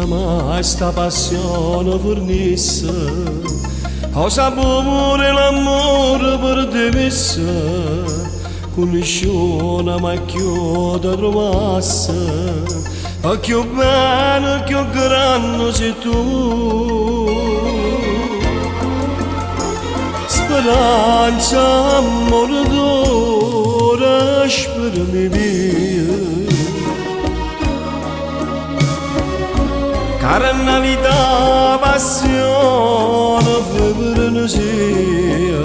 mai sta passione fornisse, ho sapore l'amore per te messa, conosciona ma chiuda trovasse, e che bene, che grande sei tu. Speranza, amore d'ora, sperami mia. Carnalità, passione, frenesia,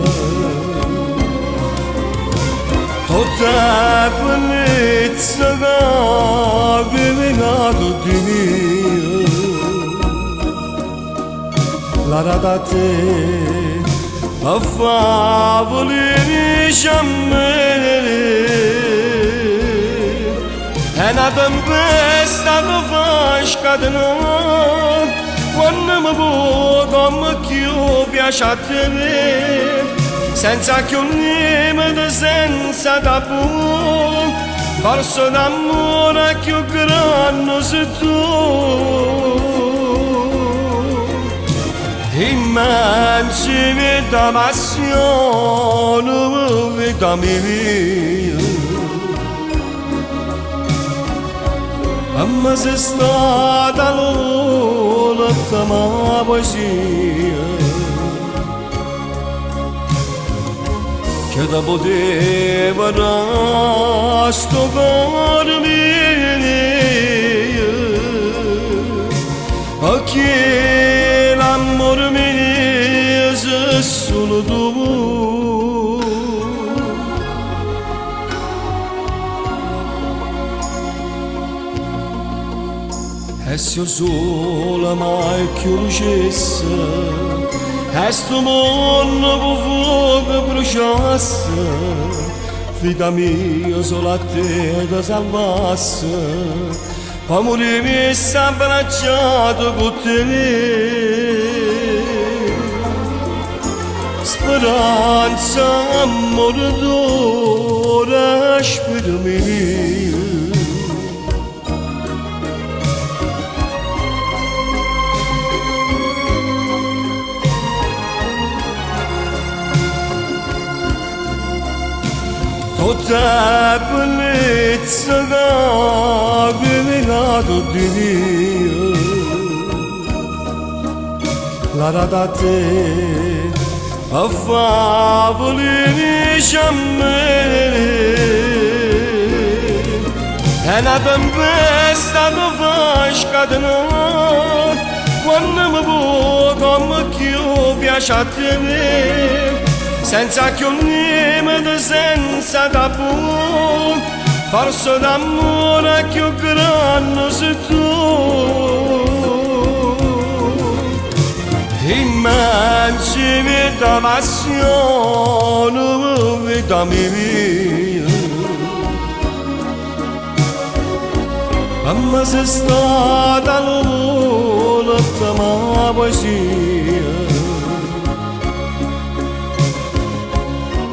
tutta bellezza che venato di mia. La rata a te, la favole a me, è una tempesta che fa scatenare, quando mi vedo mi piace a te, senza che un limite, senza tabù, forse d'amore più grande sei tu. Immensi vita passione, vita mia. Ma sei stata l'ultima poesia che da poteva sto cuore mio, perché l'amore mio sei solo tu. E se io sola mai più lucesse, e sto mondo con fuoco bruciasse, vita mia solo a te ti salvasse, amore mio sta abbracciato con te. Speranza, amore d'ora, sperami mia. Tutta bellezza che venato di mia. La rata a te, a favole a me, è una tempesta che fa scatenare, quando mi vedo mi piace a te, senza che un limite, senza tabù, forse d'amore più grande sei tu. Immensi vita passione, vita mia. Ma sei stata l'ultima poesia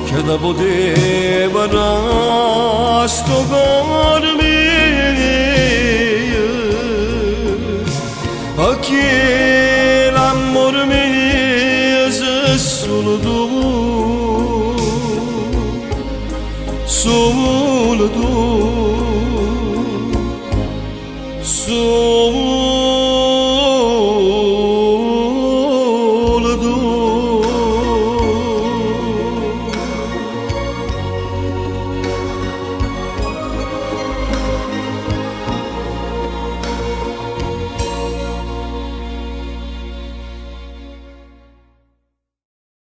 che da poteva sto cuore mio, perché l'amore mio sei solo tu, solo tu, solo tu.